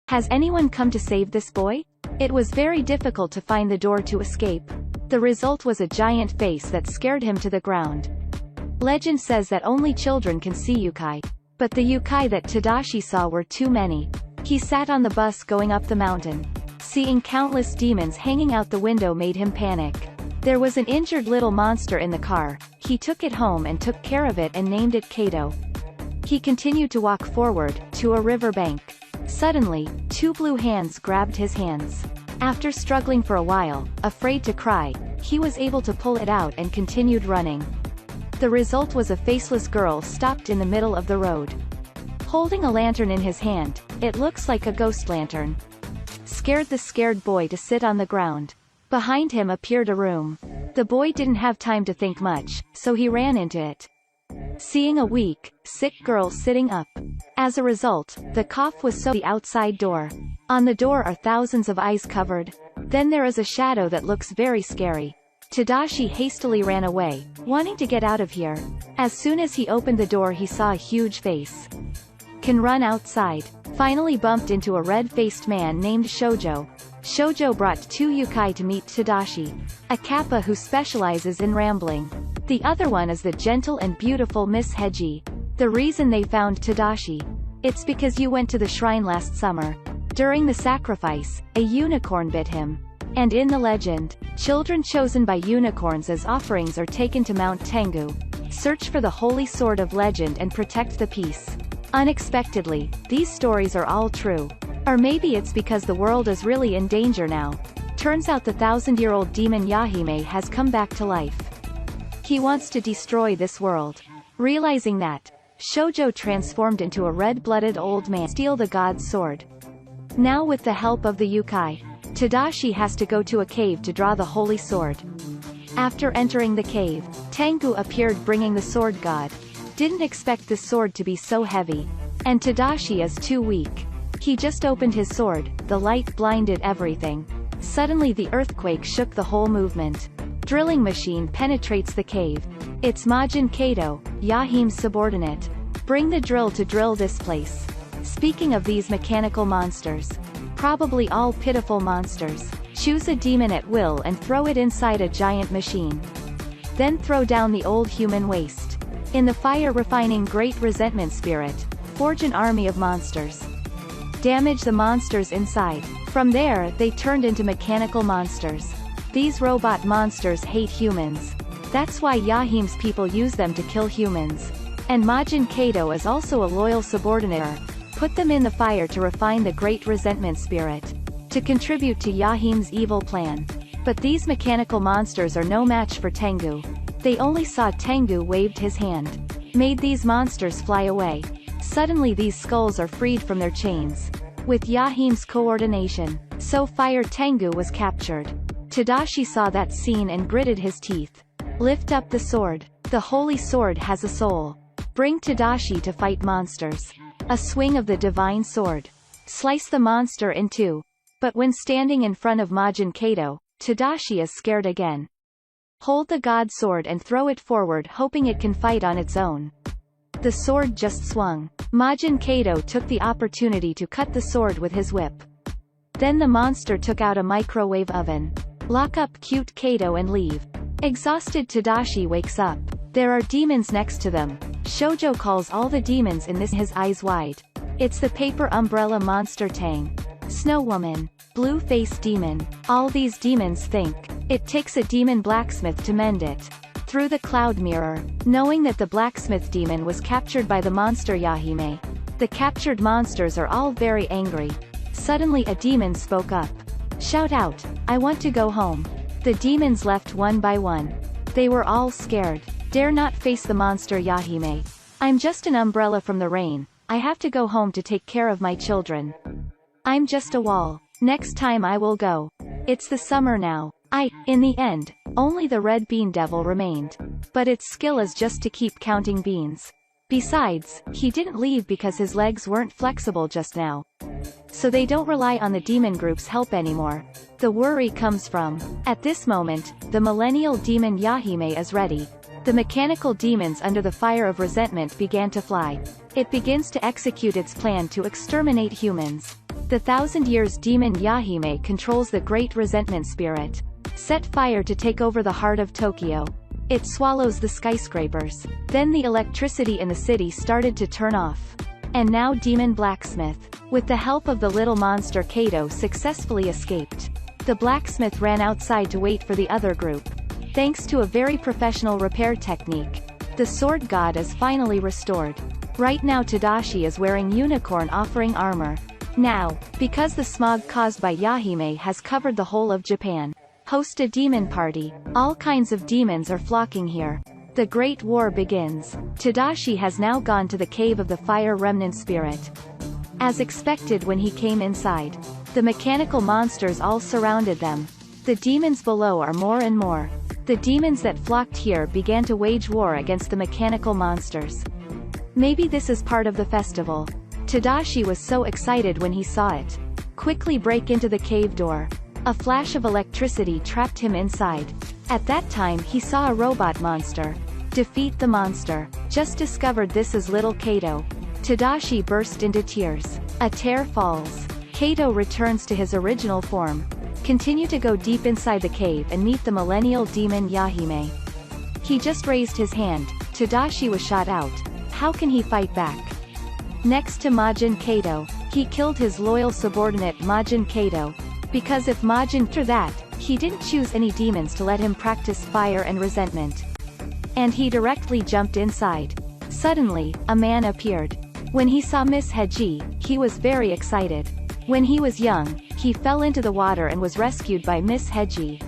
Has anyone come to save this boy? It was very difficult to find the door to escape. The result was a giant face that scared him to the ground. Legend says that only children can see yokai. But the yokai that Tadashi saw were too many. He sat on the bus going up the mountain. Seeing countless demons hanging out the window made him panic. There was an injured little monster in the car. He took it home and took care of it and named it Kato. He continued to walk forward, to a river bank. Suddenly, two blue hands grabbed his hands. After struggling for a while, afraid to cry, he was able to pull it out and continued running. The result was a faceless girl stopped in the middle of the road. Holding a lantern in his hand, it looks like a ghost lantern. Scared the scared boy to sit on the ground. Behind him appeared a room. The boy didn't have time to think much, so he ran into it. Seeing a weak, sick girl sitting up. As a result, the cough was so the outside door. On the door are thousands of eyes covered. Then there is a shadow that looks very scary. Tadashi hastily ran away, wanting to get out of here. As soon as he opened the door he saw a huge face. Can run outside. Finally bumped into a red-faced man named Shoujo. Shoujo brought two yokai to meet Tadashi. A kappa who specializes in rambling. The other one is the gentle and beautiful Miss Heiji. The reason they found Tadashi. It's because you went to the shrine last summer. During the sacrifice, a unicorn bit him. And in the legend, children chosen by unicorns as offerings are taken to Mount Tengu. Search for the holy sword of legend and protect the peace. Unexpectedly, these stories are all true. Or maybe it's because the world is really in danger now. Turns out the 1,000-year-old demon Yahime has come back to life. He wants to destroy this world. Realizing that, Shoujo transformed into a red-blooded old man to steal the god's sword. Now with the help of the yokai, Tadashi has to go to a cave to draw the holy sword. After entering the cave, Tengu appeared bringing the sword god. Didn't expect this sword to be so heavy. And Tadashi is too weak. He just opened his sword, the light blinded everything. Suddenly the earthquake shook the whole movement. Drilling machine penetrates the cave. It's Majin Kato, Yahime's subordinate. Bring the drill to drill this place. Speaking of these mechanical monsters. Probably all pitiful monsters. Choose a demon at will and throw it inside a giant machine. Then throw down the old human waste. In the fire refining great resentment spirit, forge an army of monsters. Damage the monsters inside. From there, they turned into mechanical monsters. These robot monsters hate humans. That's why Yahime's people use them to kill humans. And Majin Kato is also a loyal subordinate. Put them in the fire to refine the great resentment spirit. To contribute to Yahime's evil plan. But these mechanical monsters are no match for Tengu. They only saw Tengu waved his hand. Made these monsters fly away. Suddenly these skulls are freed from their chains. With Yahime's coordination, so Fire Tengu was captured. Tadashi saw that scene and gritted his teeth. Lift up the sword. The holy sword has a soul. Bring Tadashi to fight monsters. A swing of the divine sword. Slice the monster in two. But when standing in front of Majin Kato, Tadashi is scared again. Hold the god sword and throw it forward hoping it can fight on its own. The sword just swung. Majin Kato took the opportunity to cut the sword with his whip. Then the monster took out a microwave oven. Lock up cute Kato and leave. Exhausted Tadashi wakes up. There are demons next to them. Shoujo calls all the demons in this his eyes wide. It's the paper umbrella monster Tang. Snow Woman. Blue face demon. All these demons think. It takes a demon blacksmith to mend it. Through the cloud mirror, knowing that the blacksmith demon was captured by the monster Yahime. The captured monsters are all very angry. Suddenly a demon spoke up. Shout out, I want to go home. The demons left one by one. They were all scared. Dare not face the monster Yahime. I'm just an umbrella from the rain. I have to go home to take care of my children. I'm just a wall. Next time I will go. It's the summer now. In the end, only the red bean devil remained. But its skill is just to keep counting beans. Besides, he didn't leave because his legs weren't flexible just now. So they don't rely on the demon group's help anymore. The worry comes from, at this moment, the millennial demon Yahime is ready. The mechanical demons under the fire of resentment began to fly. It begins to execute its plan to exterminate humans. The 1,000 Years demon Yahime controls the Great Resentment Spirit. Set fire to take over the heart of Tokyo. It swallows the skyscrapers. Then the electricity in the city started to turn off. And now Demon Blacksmith, with the help of the little monster Kato, successfully escaped. The blacksmith ran outside to wait for the other group. Thanks to a very professional repair technique, the sword god is finally restored. Right now Tadashi is wearing unicorn offering armor. Now, because the smog caused by Yahime has covered the whole of Japan, host a demon party. All kinds of demons are flocking here. The Great War begins. Tadashi has now gone to the cave of the Fire Remnant Spirit. As expected when he came inside, the mechanical monsters all surrounded them. The demons below are more and more. The demons that flocked here began to wage war against the mechanical monsters. Maybe this is part of the festival. Tadashi was so excited when he saw it. Quickly break into the cave door. A flash of electricity trapped him inside. At that time he saw a robot monster. Defeat the monster. Just discovered this is little Kato. Tadashi burst into tears. A tear falls. Kato returns to his original form. Continue to go deep inside the cave and meet the millennial demon Yahime. He just raised his hand. Tadashi was shot out. How can he fight back? Next to Majin Kato, he killed his loyal subordinate Majin Kato. Because if Majin after that, he didn't choose any demons to let him practice fire and resentment. And he directly jumped inside. Suddenly, a man appeared. When he saw Miss Heiji, he was very excited. When he was young, he fell into the water and was rescued by Miss Heiji.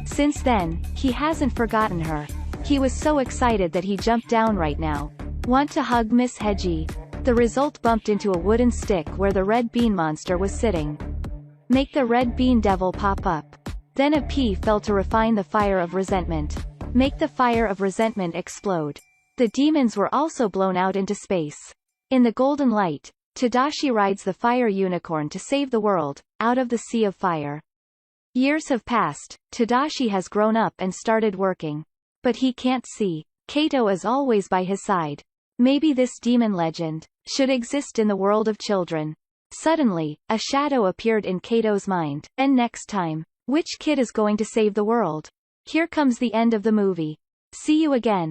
Since then, he hasn't forgotten her. He was so excited that he jumped down right now. Want to hug Miss Heiji? The result bumped into a wooden stick where the red bean monster was sitting. Make the red bean devil pop up. Then a pea fell to refine the fire of resentment. Make the fire of resentment explode. The demons were also blown out into space. In the golden light, Tadashi rides the fire unicorn to save the world, out of the sea of fire. Years have passed, Tadashi has grown up and started working. But he can't see. Kato is always by his side. Maybe this demon legend should exist in the world of children. Suddenly, a shadow appeared in Kato's mind. And next time, which kid is going to save the world? Here comes the end of the movie. See you again.